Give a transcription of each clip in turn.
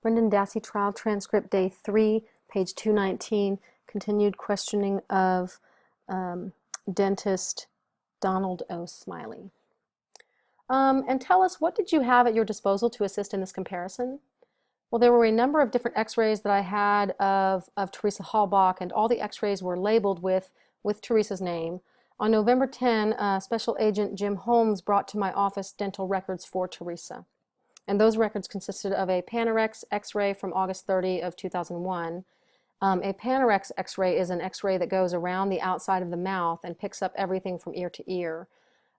Brendan Dassey trial transcript day 3, page 219, continued questioning of dentist Donald O. Smiley. And tell us, what did you have at your disposal to assist in this comparison? Well, there were a number of different x-rays that I had of Teresa Halbach, and all the x-rays were labeled with Teresa's name. On November 10, Special Agent Jim Holmes brought to my office dental records for Teresa. And those records consisted of a Panorex X-ray from August 30 of 2001. A Panorex X-ray is an X-ray that goes around the outside of the mouth and picks up everything from ear to ear.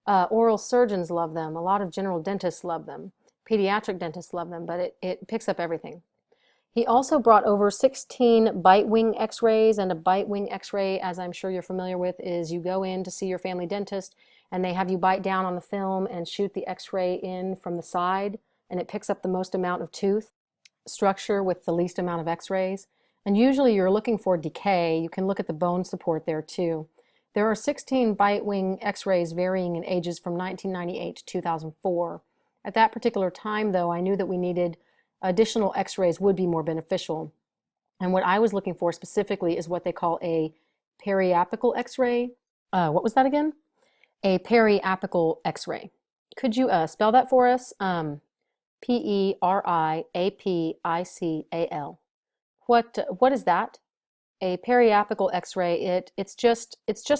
Oral surgeons love them. A lot of general dentists love them. Pediatric dentists love them, but it picks up everything. He also brought over 16 bite wing X-rays, and a bite wing X-ray, as I'm sure you're familiar with, is you go in to see your family dentist and they have you bite down on the film and shoot the X-ray in from the side, and it picks up the most amount of tooth structure with the least amount of X-rays. And usually you're looking for decay. You can look at the bone support there too. There are 16 bite wing X-rays varying in ages from 1998 to 2004. At that particular time, though, I knew that we needed additional X-rays would be more beneficial. And what I was looking for specifically is what they call a periapical X-ray. What was that again? A periapical X-ray. Could you spell that for us? P-E-R-I-A-P-I-C-A-L. What is that? A periapical X-ray, it's just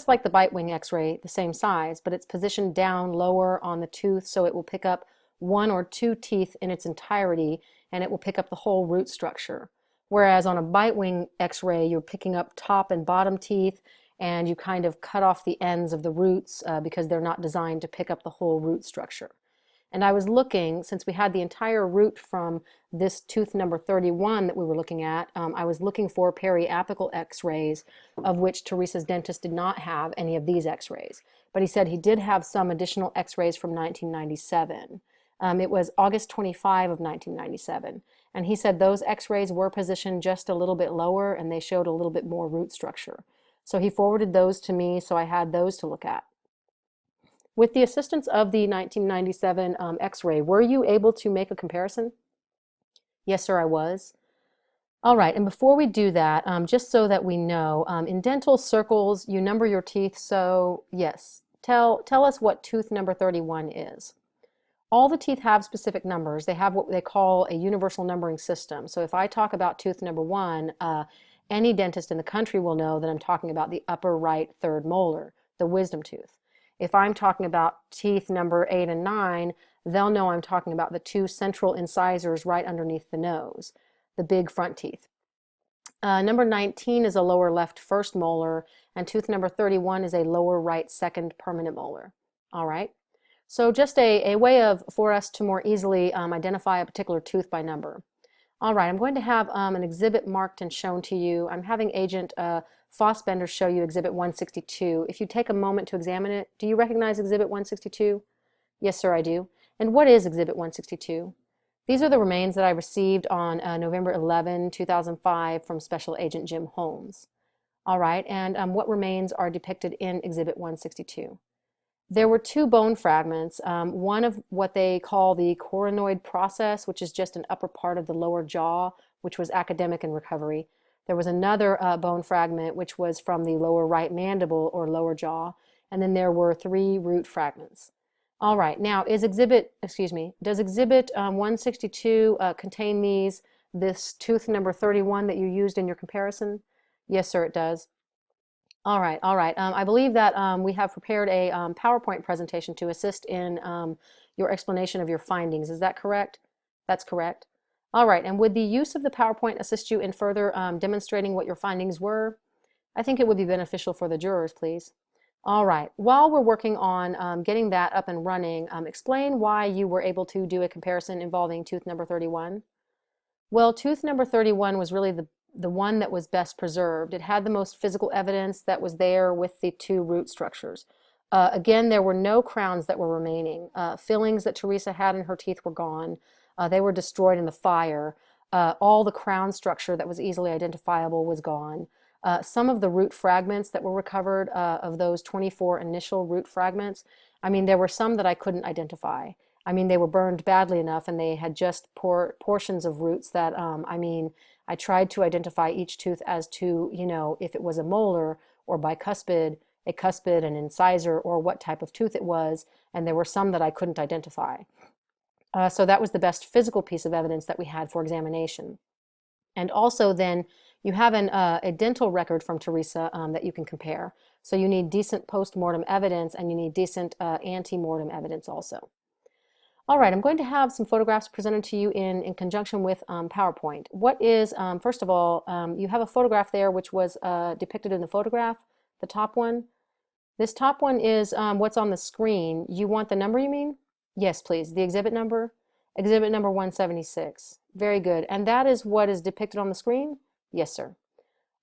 like the bite wing X-ray, the same size, but it's positioned down lower on the tooth, so it will pick up one or two teeth in its entirety, and it will pick up the whole root structure. Whereas on a bite wing X-ray, you're picking up top and bottom teeth, and you kind of cut off the ends of the roots because they're not designed to pick up the whole root structure. And I was looking, since we had the entire root from this tooth number 31 that we were looking at, I was looking for periapical X-rays, of which Teresa's dentist did not have any of these X-rays. But he said he did have some additional X-rays from 1997. It was August 25 of 1997. And he said those X-rays were positioned just a little bit lower and they showed a little bit more root structure. So he forwarded those to me, so I had those to look at. With the assistance of the 1997 X-ray, were you able to make a comparison? Yes, sir, I was. All right, and before we do that, just so that we know, in dental circles, you number your teeth, so yes, tell us what tooth number 31 is. All the teeth have specific numbers. They have what they call a universal numbering system. So if I talk about tooth number 1, any dentist in the country will know that I'm talking about the upper right third molar, the wisdom tooth. If I'm talking about teeth number 8 and 9, they'll know I'm talking about the two central incisors right underneath the nose, the big front teeth. Number 19 is a lower left first molar, and tooth number 31 is a lower right second permanent molar. All right. So just a way for us to more easily identify a particular tooth by number. All right, I'm going to have an exhibit marked and shown to you. I'm having Agent Fossbender show you Exhibit 162. If you take a moment to examine it, do you recognize Exhibit 162? Yes, sir, I do. And what is Exhibit 162? These are the remains that I received on November 11, 2005 from Special Agent Jim Holmes. All right, and what remains are depicted in Exhibit 162? There were two bone fragments, one of what they call the coronoid process, which is just an upper part of the lower jaw, which was academic in recovery. There was another bone fragment, which was from the lower right mandible or lower jaw, and then there were 3 root fragments. All right, now does Exhibit 162 contain this tooth number 31 that you used in your comparison? Yes, sir, it does. All right. I believe that we have prepared a PowerPoint presentation to assist in your explanation of your findings. Is that correct? That's correct. All right, and would the use of the PowerPoint assist you in further demonstrating what your findings were? I think it would be beneficial for the jurors, please. All right, while we're working on getting that up and running, explain why you were able to do a comparison involving tooth number 31. Well, tooth number 31 was really the one that was best preserved. It had the most physical evidence that was there with the 2 root structures. Again, there were no crowns that were remaining. Fillings that Teresa had in her teeth were gone. They were destroyed in the fire. All the crown structure that was easily identifiable was gone. Some of the root fragments that were recovered, of those 24 initial root fragments, I mean, there were some that I couldn't identify. I mean, they were burned badly enough and they had just portions of roots that, I mean, I tried to identify each tooth as to, you know, if it was a molar or bicuspid, a cuspid, an incisor, or what type of tooth it was, and there were some that I couldn't identify. So that was the best physical piece of evidence that we had for examination. And also then you have a dental record from Teresa that you can compare. So you need decent post-mortem evidence and you need decent ante-mortem evidence also. All right, I'm going to have some photographs presented to you in conjunction with PowerPoint. What is, first of all, you have a photograph there which was depicted in the photograph, the top one. This top one is what's on the screen. You want the number, you mean? Yes, please. The exhibit number? Exhibit number 176. Very good. And that is what is depicted on the screen? Yes, sir.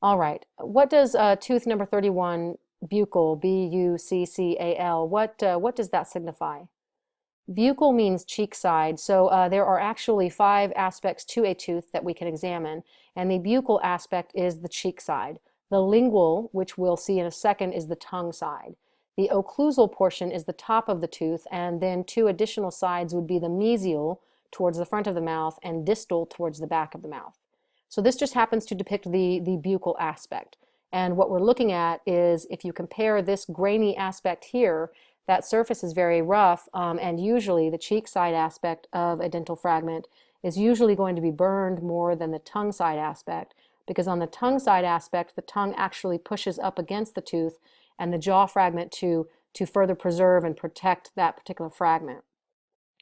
All right. What does tooth number 31, buccal, B-U-C-C-A-L, what does that signify? Buccal means cheek side, so there are actually 5 aspects to a tooth that we can examine, and the buccal aspect is the cheek side. The lingual, which we'll see in a second, is the tongue side. The occlusal portion is the top of the tooth, and then 2 additional sides would be the mesial, towards the front of the mouth, and distal, towards the back of the mouth. So this just happens to depict the buccal aspect. And what we're looking at is, if you compare this grainy aspect here, that surface is very rough, and usually the cheek side aspect of a dental fragment is usually going to be burned more than the tongue side aspect, because on the tongue side aspect, the tongue actually pushes up against the tooth and the jaw fragment to further preserve and protect that particular fragment.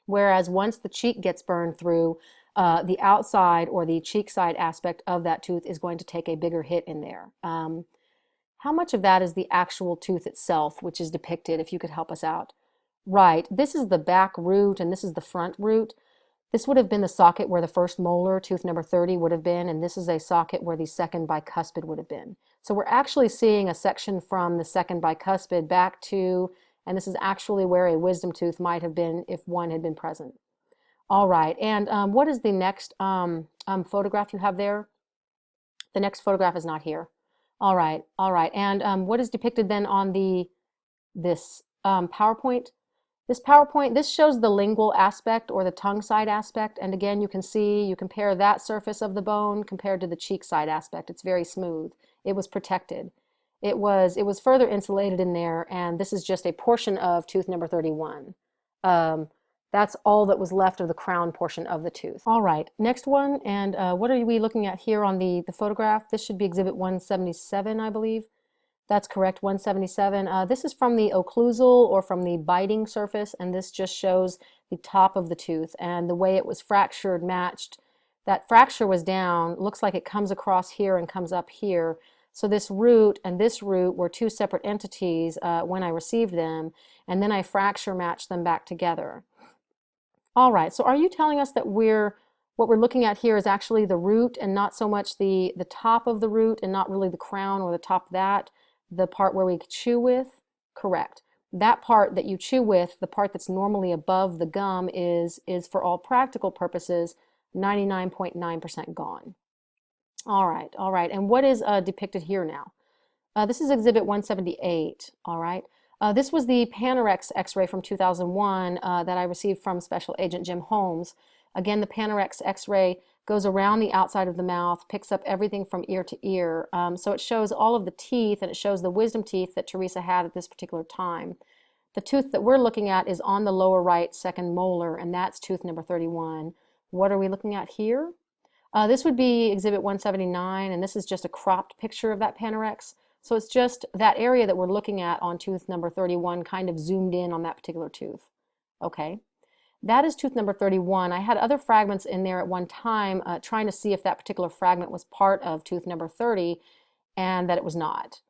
Whereas once the cheek gets burned through, the outside or the cheek side aspect of that tooth is going to take a bigger hit in there. How much of that is the actual tooth itself, which is depicted, if you could help us out? Right, this is the back root and this is the front root. This would have been the socket where the first molar, tooth number 30, would have been, and this is a socket where the second bicuspid would have been. So we're actually seeing a section from the second bicuspid back to, and this is actually where a wisdom tooth might have been if one had been present. All right, and what is the next photograph you have there? The next photograph is not here. All right, and what is depicted then on this PowerPoint? This shows the lingual aspect or the tongue side aspect, and again you can see, you compare that surface of the bone compared to the cheek side aspect. It's very smooth. It was protected. It was further insulated in there, and this is just a portion of tooth number 31. That's all that was left of the crown portion of the tooth. All right, next one, and what are we looking at here on the photograph? This should be exhibit 177, I believe. That's correct, 177. This is from the occlusal or from the biting surface, and this just shows the top of the tooth and the way it was fractured matched. That fracture was down, looks like it comes across here and comes up here. So this root and this root were 2 separate entities when I received them, and then I fracture matched them back together. All right, so are you telling us that what we're looking at here is actually the root and not so much the top of the root and not really the crown or the top of that, the part where we chew with? Correct. That part that you chew with, the part that's normally above the gum, is for all practical purposes 99.9% gone. All right, and what is depicted here now? This is exhibit 178, all right. This was the Panorex X-Ray from 2001 that I received from Special Agent Jim Holmes. Again, the Panorex X-Ray goes around the outside of the mouth, picks up everything from ear to ear. So it shows all of the teeth, and it shows the wisdom teeth that Teresa had at this particular time. The tooth that we're looking at is on the lower right second molar, and that's tooth number 31. What are we looking at here? This would be exhibit 179, and this is just a cropped picture of that Panorex. So it's just that area that we're looking at on tooth number 31 kind of zoomed in on that particular tooth. Okay, that is tooth number 31. I had other fragments in there at one time trying to see if that particular fragment was part of tooth number 30, and that it was not.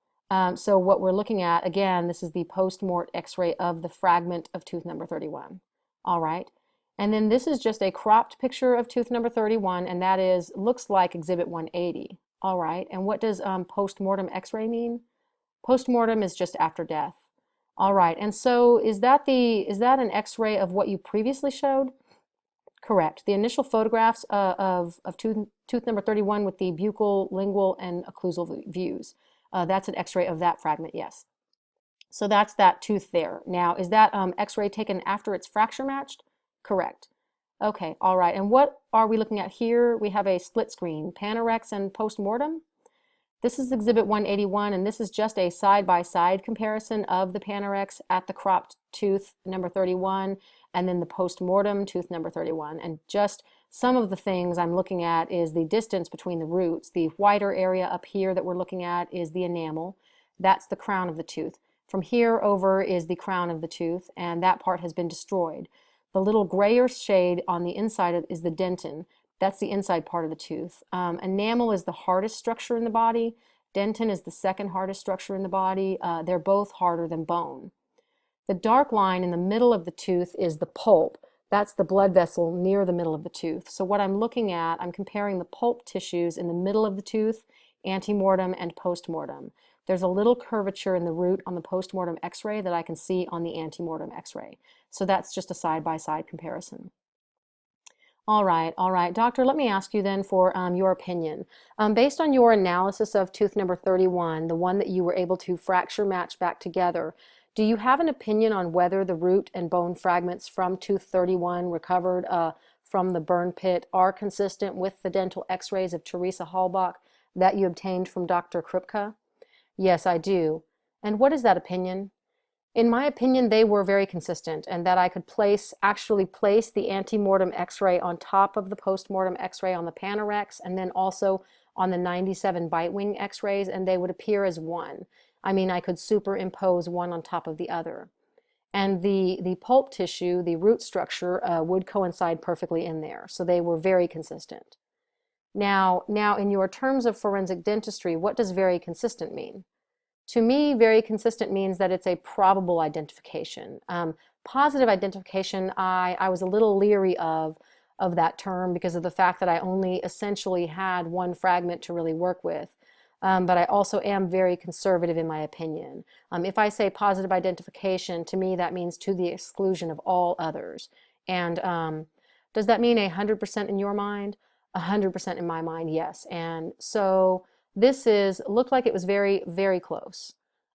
So what we're looking at, again, this is the post-mortem X-ray of the fragment of tooth number 31. All right, and then this is just a cropped picture of tooth number 31, and that looks like exhibit 180. All right, and what does post-mortem X-ray mean? Post-mortem is just after death. All right, and so is that an X-ray of what you previously showed? Correct. The initial photographs of tooth number 31 with the buccal, lingual, and occlusal views. That's an X-ray of that fragment, yes. So that's that tooth there. Now, is that X-ray taken after it's fracture matched? Correct. Okay, all right. And what are we looking at here? We have a split screen, Panorex and Post-Mortem. This is Exhibit 181, and this is just a side-by-side comparison of the Panorex at the cropped tooth number 31, and then the post-mortem tooth number 31. And just some of the things I'm looking at is the distance between the roots. The whiter area up here that we're looking at is the enamel. That's the crown of the tooth. From here over is the crown of the tooth, and that part has been destroyed. The little grayer shade on the inside is the dentin. That's the inside part of the tooth. Enamel is the hardest structure in the body. Dentin is the second hardest structure in the body. They're both harder than bone. The dark line in the middle of the tooth is the pulp. That's the blood vessel near the middle of the tooth. So what I'm looking at, I'm comparing the pulp tissues in the middle of the tooth, antemortem and postmortem. There's a little curvature in the root on the postmortem X-ray that I can see on the antemortem X-ray. So that's just a side-by-side comparison. All right, doctor, let me ask you then for your opinion. Based on your analysis of tooth number 31, the one that you were able to fracture match back together, do you have an opinion on whether the root and bone fragments from tooth 31 recovered from the burn pit are consistent with the dental X-rays of Teresa Halbach that you obtained from Dr. Krupka? Yes, I do. And what is that opinion? In my opinion, they were very consistent, and that I could actually place the antemortem X-ray on top of the postmortem X-ray on the Panorex, and then also on the 97 bite wing X-rays, and they would appear as one. I mean, I could superimpose one on top of the other. And the pulp tissue, the root structure, would coincide perfectly in there, so they were very consistent. Now, in your terms of forensic dentistry, what does very consistent mean? To me, very consistent means that it's a probable identification. Positive identification, I was a little leery of that term because of the fact that I only essentially had one fragment to really work with. But I also am very conservative in my opinion. If I say positive identification, to me that means to the exclusion of all others. And does that mean 100% in your mind? 100% in my mind, yes. And so this looked like it was very, very close.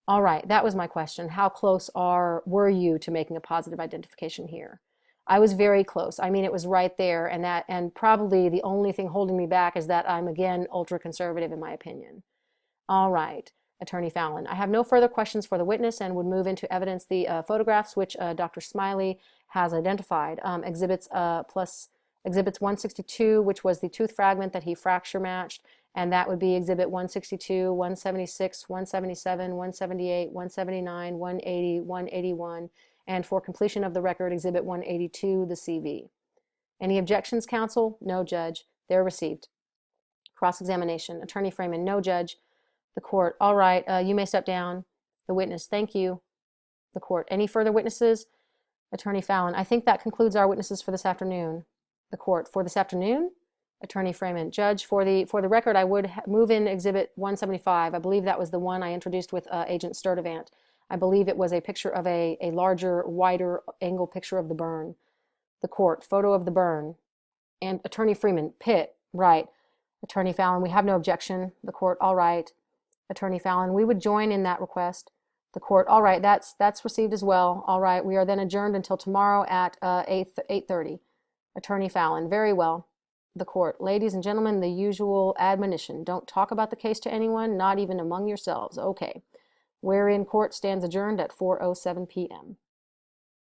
All right, that was my question. How close were you to making a positive identification here? I was very close. I mean, it was right there, and probably the only thing holding me back is that I'm again ultra conservative in my opinion. All right, Attorney Fallon. I have no further questions for the witness and would move into evidence the photographs which Dr. Smiley has identified. Exhibits 162, which was the tooth fragment that he fracture matched, and that would be Exhibit 162, 176, 177, 178, 179, 180, 181, and for completion of the record, Exhibit 182, the CV. Any objections, counsel? No, Judge. They're received. Cross-examination. Attorney Freeman, no, Judge. The court, all right, you may step down. The witness, thank you. The court, any further witnesses? Attorney Fallon, I think that concludes our witnesses for this afternoon. The court, for this afternoon? Attorney Freeman, Judge, for the record, I would move in Exhibit 175. I believe that was the one I introduced with Agent Sturdivant. I believe it was a picture of a larger, wider angle picture of the burn. The court, photo of the burn. And Attorney Freeman, pit, right. Attorney Fallon, we have no objection. The court, all right. Attorney Fallon, we would join in that request. The court, all right, that's received as well. All right, we are then adjourned until tomorrow at 8:30. Attorney Fallon, very well. The court, ladies and gentlemen, the usual admonition. Don't talk about the case to anyone, not even among yourselves. Okay. Wherein court stands adjourned at 4:07 p.m.